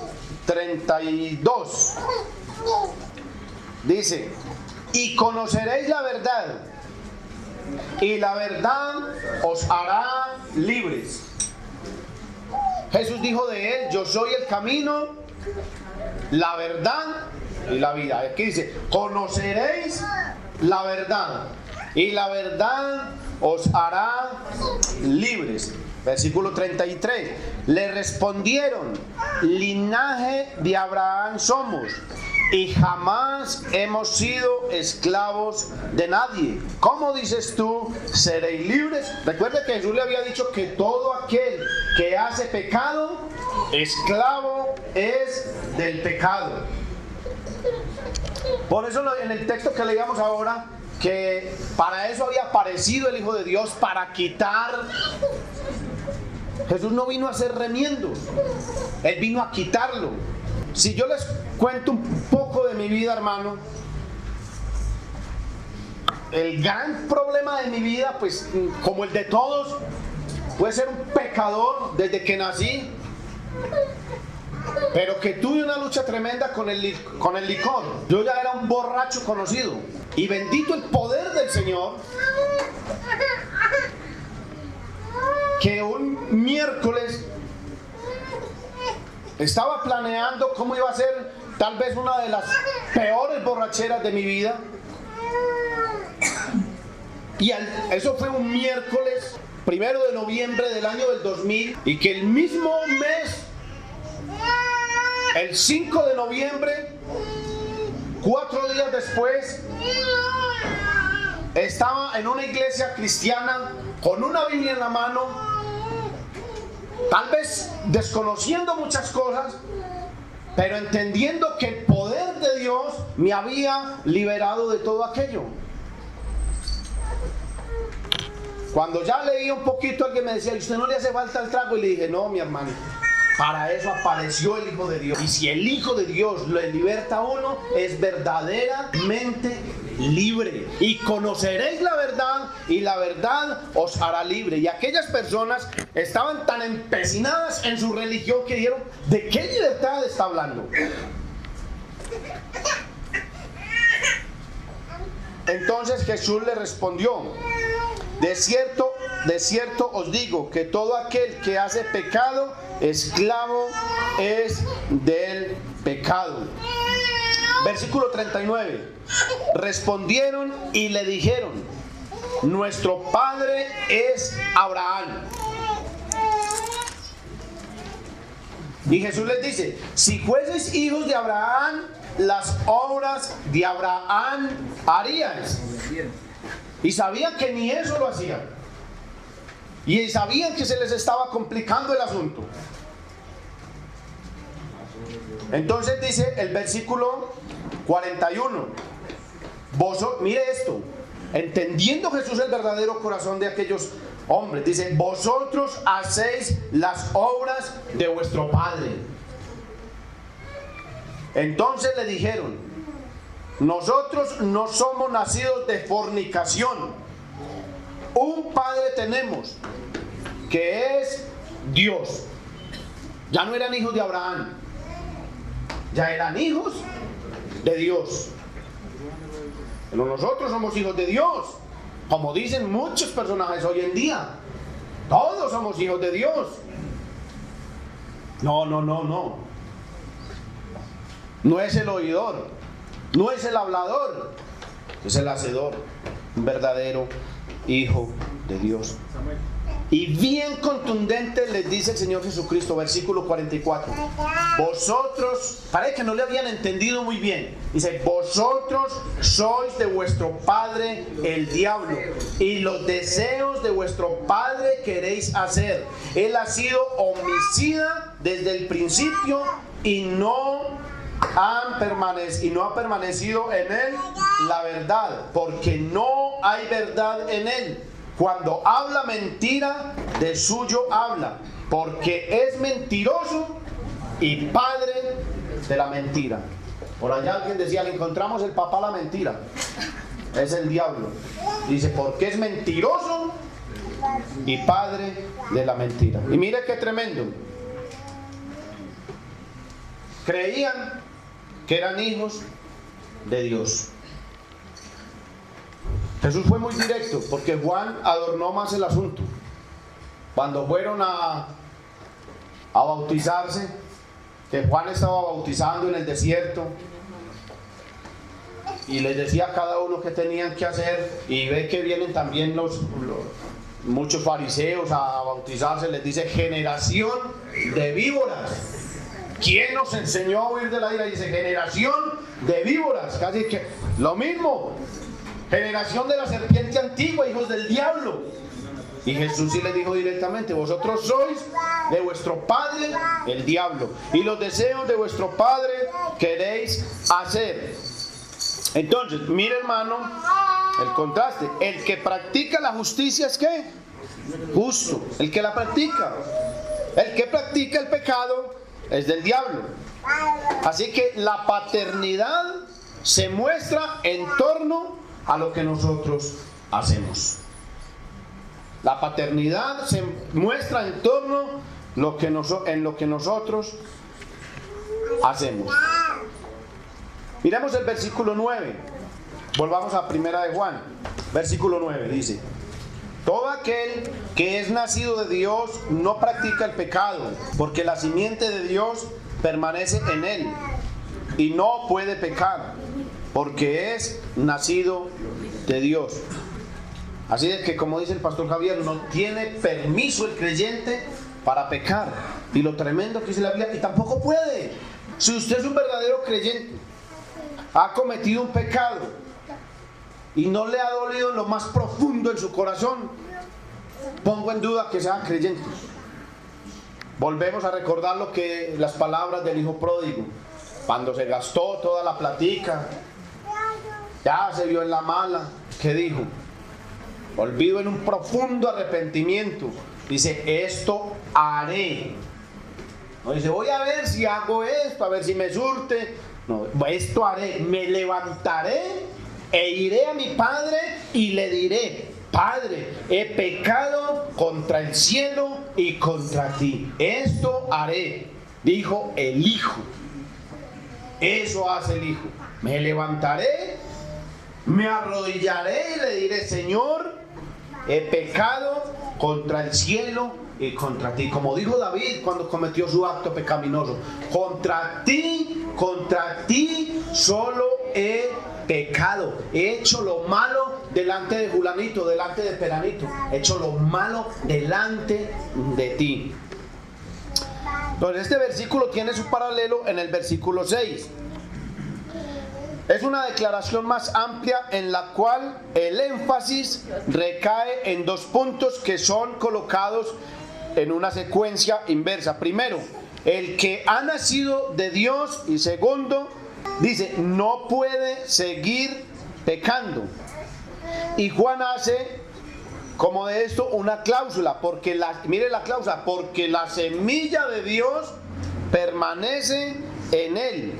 32. Dice, y conoceréis la verdad, y la verdad os hará libres. Jesús dijo de él, yo soy el camino, la verdad y la vida. Aquí dice, conoceréis la verdad, y la verdad os hará libres. Versículo 33. Le respondieron, linaje de Abraham somos, y jamás hemos sido esclavos de nadie. ¿Cómo dices tú, seréis libres? Recuerda que Jesús le había dicho que todo aquel que hace pecado, esclavo es del pecado. Por eso en el texto que leíamos ahora, que para eso había aparecido el Hijo de Dios, para quitar. Jesús no vino a hacer remiendos, Él vino a quitarlo. Si yo les cuento un poco de mi vida, hermano, el gran problema de mi vida, pues como el de todos, puede ser un pecador desde que nací, pero que tuve una lucha tremenda con el licor. Yo ya era un borracho conocido, y bendito el poder del Señor, que un miércoles estaba planeando cómo iba a ser tal vez una de las peores borracheras de mi vida. Y eso fue un miércoles 1 de noviembre del año del 2000, y que el mismo mes, el 5 de noviembre, 4 días después, estaba en una iglesia cristiana con una Biblia en la mano, tal vez desconociendo muchas cosas, pero entendiendo que el poder de Dios me había liberado de todo aquello. Cuando ya leí un poquito, alguien me decía, ¿y usted no le hace falta el trago? Y le dije, no, mi hermano, para eso apareció el Hijo de Dios. Y si el Hijo de Dios le liberta a uno, es verdaderamente libre. Y conoceréis la verdad, y la verdad os hará libre. Y aquellas personas estaban tan empecinadas en su religión que dijeron, ¿de qué libertad está hablando? Entonces Jesús le respondió, de cierto os digo que todo aquel que hace pecado, esclavo es del pecado. Versículo 39. Respondieron y le dijeron, nuestro padre es Abraham. Y Jesús les dice, si fueseis hijos de Abraham, las obras de Abraham haríais. Y sabían que ni eso lo hacían. Y sabían que se les estaba complicando el asunto. Entonces dice el versículo 41. Mire esto. Entendiendo Jesús el verdadero corazón de aquellos hombres, dice, vosotros hacéis las obras de vuestro padre. Entonces le dijeron, nosotros no somos nacidos de fornicación. Un padre tenemos, que es Dios. Ya no eran hijos de Abraham, ya eran hijos de Dios. Pero nosotros somos hijos de Dios, como dicen muchos personajes hoy en día. Todos somos hijos de Dios. No. No es el oidor, no es el hablador, es el hacedor, un verdadero hijo de Dios. Y bien contundente les dice el Señor Jesucristo, versículo 44. Vosotros, parece que no le habían entendido muy bien. Dice, vosotros sois de vuestro padre el diablo, y los deseos de vuestro padre queréis hacer. Él ha sido homicida desde el principio y no ha permanecido en él la verdad, porque no hay verdad en él. Cuando habla mentira, de suyo habla, porque es mentiroso y padre de la mentira. Por allá alguien decía, le encontramos el papá a la mentira. Es el diablo. Dice, porque es mentiroso y padre de la mentira. Y mire qué tremendo. Creían que eran hijos de Dios. Jesús fue muy directo, porque Juan adornó más el asunto. Cuando fueron a bautizarse, que Juan estaba bautizando en el desierto, y les decía a cada uno qué tenían que hacer, y ve que vienen también muchos fariseos a bautizarse, les dice, generación de víboras. ¿Quién nos enseñó a huir de la ira? Dice, generación de víboras. Casi que lo mismo. Generación de la serpiente antigua, hijos del diablo. Y Jesús sí les dijo directamente, vosotros sois de vuestro padre el diablo, y los deseos de vuestro padre queréis hacer. Entonces, mire hermano, el contraste. El que practica la justicia es ¿qué? Justo. El que la practica. El que practica el pecado es del diablo. Así que la paternidad se muestra en torno a lo que nosotros hacemos. La paternidad se muestra en torno en lo que nosotros hacemos. Miremos el versículo 9. Volvamos a primera de Juan. Versículo 9 dice: todo aquel que es nacido de Dios no practica el pecado, porque la simiente de Dios permanece en él y no puede pecar, porque es nacido de Dios. Así es que, como dice el pastor Javier, no tiene permiso el creyente para pecar. Y lo tremendo que dice la Biblia, y tampoco puede. Si usted es un verdadero creyente, ha cometido un pecado y no le ha dolido en lo más profundo en su corazón, pongo en duda que sea creyente. Volvemos a recordar las palabras del hijo pródigo, cuando se gastó toda la platica, ya se vio en la mala. ¿Qué dijo? Olvido en un profundo arrepentimiento. Dice, esto haré. No dice, voy a ver si hago esto, a ver si me surte. No, esto haré. Me levantaré e iré a mi padre y le diré: Padre, he pecado contra el cielo y contra ti. Esto haré, dijo el hijo. Eso hace el hijo. Me levantaré, me arrodillaré y le diré: Señor, he pecado contra el cielo y contra ti. Como dijo David cuando cometió su acto pecaminoso: contra ti solo he pecado. He hecho lo malo delante de fulanito, delante de peranito. He hecho lo malo delante de ti. Entonces este versículo tiene su paralelo en el versículo 6. Es una declaración más amplia en la cual el énfasis recae en dos puntos que son colocados en una secuencia inversa. Primero, el que ha nacido de Dios, y segundo, dice, no puede seguir pecando. Y Juan hace como de esto una cláusula, porque mire la cláusula, porque la semilla de Dios permanece en él.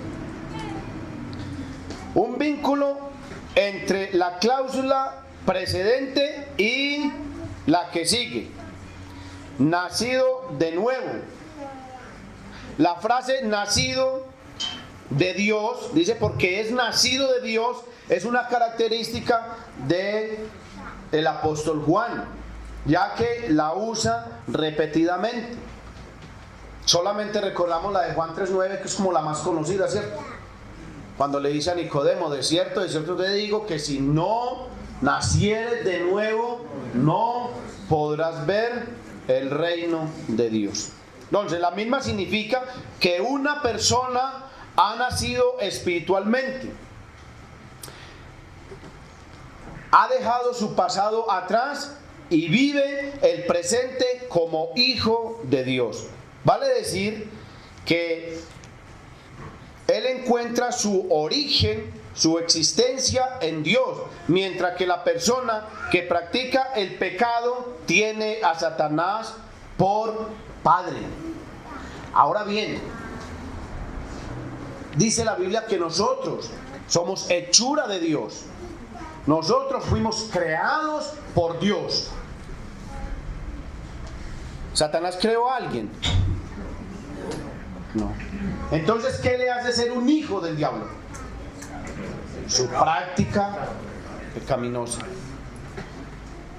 Un vínculo entre la cláusula precedente y la que sigue. Nacido de nuevo. La frase nacido de Dios, dice porque es nacido de Dios, es una característica del apóstol Juan, ya que la usa repetidamente. Solamente recordamos la de Juan 3:9, que es como la más conocida, ¿cierto? Cuando le dice a Nicodemo: de cierto te digo que si no nacieres de nuevo, no podrás ver el reino de Dios. Entonces, la misma significa que una persona ha nacido espiritualmente, ha dejado su pasado atrás y vive el presente como hijo de Dios. Vale decir que él encuentra su origen, su existencia en Dios, mientras que la persona que practica el pecado tiene a Satanás por padre. Ahora bien, dice la Biblia que nosotros somos hechura de Dios. Nosotros fuimos creados por Dios. ¿Satanás creó a alguien? No. Entonces, ¿qué le hace ser un hijo del diablo? Su práctica pecaminosa,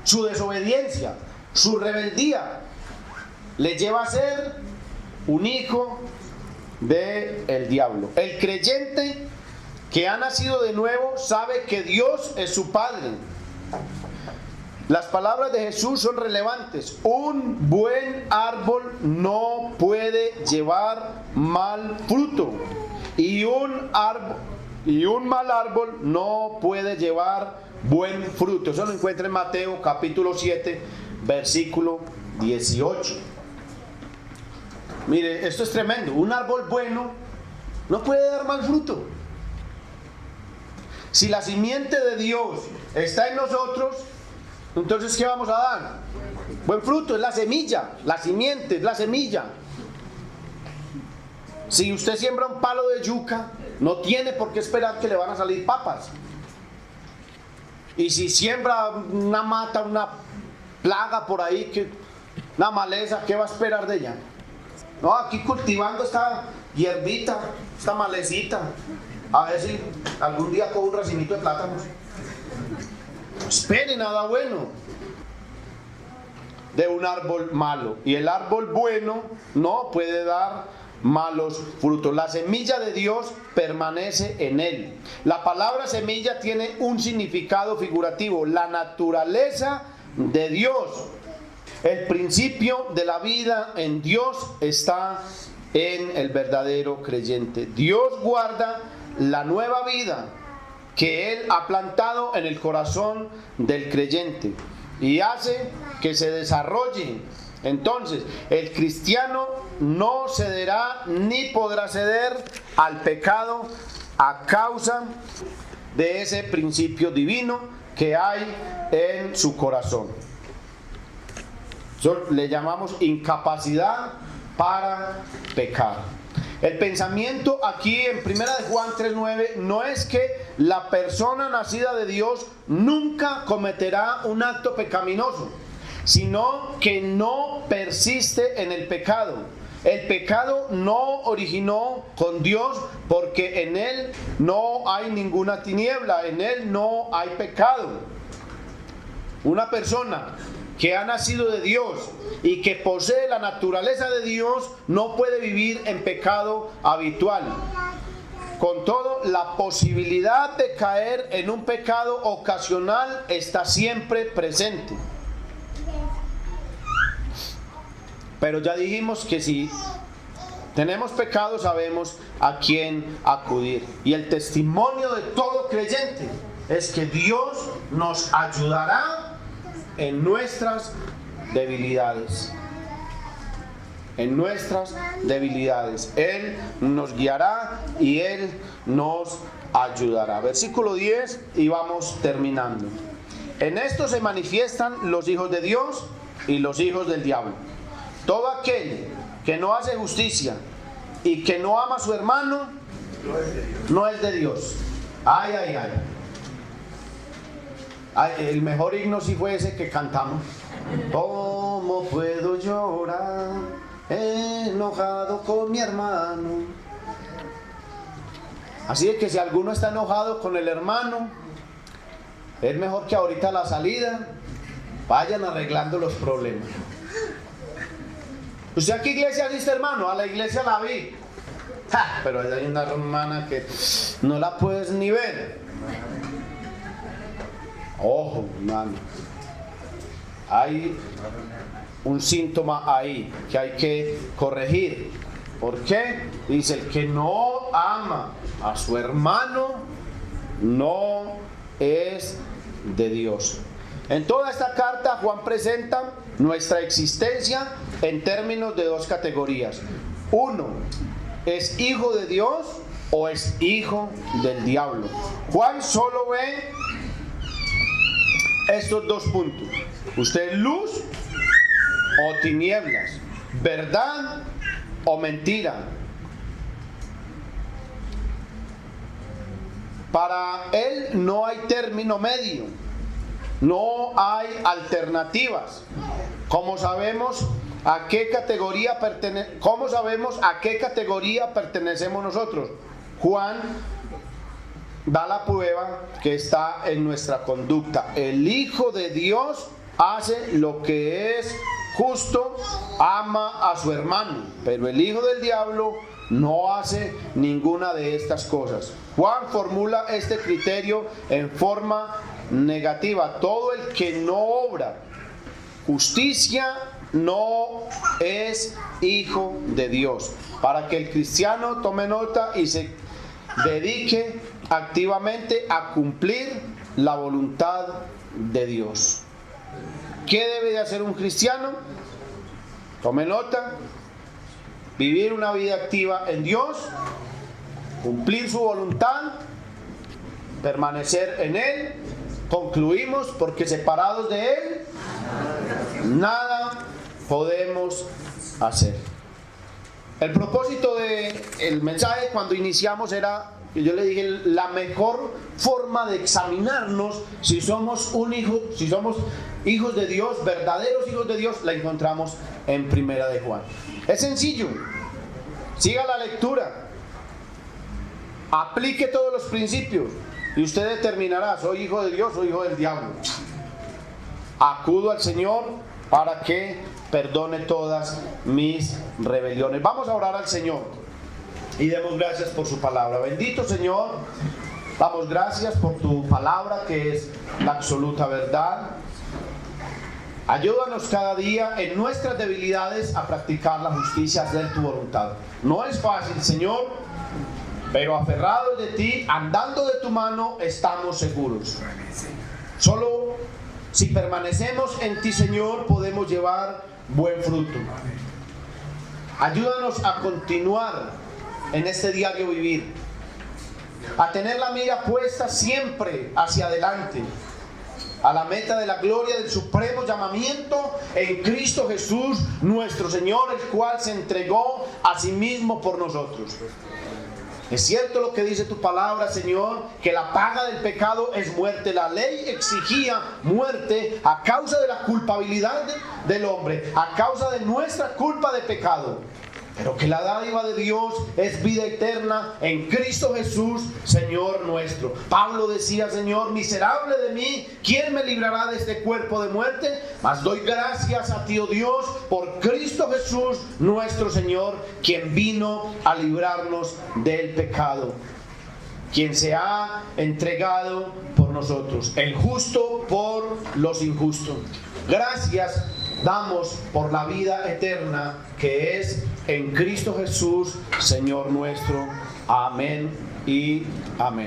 su desobediencia, su rebeldía, le lleva a ser un hijo del diablo. El creyente que ha nacido de nuevo sabe que Dios es su Padre. Las palabras de Jesús son relevantes. Un buen árbol no puede llevar mal fruto, y un mal árbol no puede llevar buen fruto. Eso lo encuentra en Mateo capítulo 7, versículo 18. Mire, esto es tremendo. Un árbol bueno no puede dar mal fruto. Si la simiente de Dios está en nosotros, entonces ¿qué vamos a dar? Buen fruto, es la semilla, la simiente es la semilla. Si usted siembra un palo de yuca, no tiene por qué esperar que le van a salir papas. Y si siembra una mata, una plaga por ahí, una maleza, ¿qué va a esperar de ella? No, aquí cultivando esta hierbita, esta malecita, a ver si algún día cojo un racimito de plátanos. No espere nada bueno de un árbol malo. Y el árbol bueno no puede dar malos frutos. La semilla de Dios permanece en él. La palabra semilla tiene un significado figurativo. La naturaleza de Dios, el principio de la vida en Dios está en el verdadero creyente. Dios guarda la nueva vida que Él ha plantado en el corazón del creyente y hace que se desarrolle. Entonces, el cristiano no cederá ni podrá ceder al pecado a causa de ese principio divino que hay en su corazón. Eso le llamamos incapacidad para pecar. El pensamiento aquí en 1 Juan 3:9 no es que la persona nacida de Dios nunca cometerá un acto pecaminoso, sino que no persiste en el pecado. El pecado no originó con Dios porque en Él no hay ninguna tiniebla, en Él no hay pecado. Una persona que ha nacido de Dios y que posee la naturaleza de Dios no puede vivir en pecado habitual. Con todo, la posibilidad de caer en un pecado ocasional está siempre presente. Pero ya dijimos que si tenemos pecado, sabemos a quién acudir. Y el testimonio de todo creyente es que Dios nos ayudará en nuestras debilidades. En nuestras debilidades. Él nos guiará y Él nos ayudará. Versículo 10 y vamos terminando. En esto se manifiestan los hijos de Dios y los hijos del diablo. Todo aquel que no hace justicia y que no ama a su hermano no es de Dios. Ay, ay, ay. El mejor himno sí fue ese que cantamos. ¿Cómo puedo llorar enojado con mi hermano? Así es que si alguno está enojado con el hermano, es mejor que ahorita a la salida vayan arreglando los problemas. ¿Usted a qué iglesia asiste, hermano? A la iglesia la vi. Pero hay una hermana que no la puedes ni ver. Ojo, hermano. hay un síntoma ahí que hay que corregir. ¿Por qué? Dice, el que no ama a su hermano no es de Dios. En toda esta carta Juan presenta nuestra existencia en términos de dos categorías. Uno, ¿es hijo de Dios o es hijo del diablo? Juan solo ve estos dos puntos. ¿Usted es luz o tinieblas? ¿Verdad o mentira? Para él no hay término medio, no hay alternativas. ¿Cómo sabemos a qué categoría pertenecemos nosotros? Juan da la prueba que está en nuestra conducta. El Hijo de Dios hace lo que es justo, ama a su hermano, pero el hijo del diablo no hace ninguna de estas cosas. Juan formula este criterio en forma negativa. Todo el que no obra justicia no es hijo de Dios. Para que el cristiano tome nota y se dedique activamente a cumplir la voluntad de Dios. ¿Qué debe de hacer un cristiano? Tome nota: vivir una vida activa en Dios, cumplir su voluntad, permanecer en Él. Concluimos, porque separados de Él nada podemos hacer. El propósito del mensaje cuando iniciamos era, yo le dije, la mejor forma de examinarnos si somos hijos de Dios, verdaderos hijos de Dios, la encontramos en Primera de Juan. Es sencillo. Siga la lectura, aplique todos los principios y usted determinará: soy hijo de Dios o hijo del diablo. Acudo al Señor para que perdone todas mis rebeliones. Vamos a orar al Señor y demos gracias por su palabra. Bendito Señor, damos gracias por tu palabra, que es la absoluta verdad. Ayúdanos cada día en nuestras debilidades a practicar la justicia, a hacer tu voluntad. No es fácil, Señor, pero aferrados de ti, andando de tu mano, estamos seguros. Solo si permanecemos en ti, Señor, podemos llevar buen fruto. Ayúdanos a continuar en este diario vivir, a tener la mira puesta siempre hacia adelante, a la meta de la gloria del supremo llamamiento en Cristo Jesús nuestro Señor, el cual se entregó a sí mismo por nosotros. Es cierto lo que dice tu palabra, Señor, que la paga del pecado es muerte. La ley exigía muerte a causa de la culpabilidad del hombre, a causa de nuestra culpa de pecado. Pero que la dádiva de Dios es vida eterna en Cristo Jesús, Señor nuestro. Pablo decía: Señor, miserable de mí, ¿quién me librará de este cuerpo de muerte? Mas doy gracias a ti, oh Dios, por Cristo Jesús, nuestro Señor, quien vino a librarnos del pecado, quien se ha entregado por nosotros, el justo por los injustos. Gracias damos por la vida eterna que es en Cristo Jesús, Señor nuestro. Amén y amén.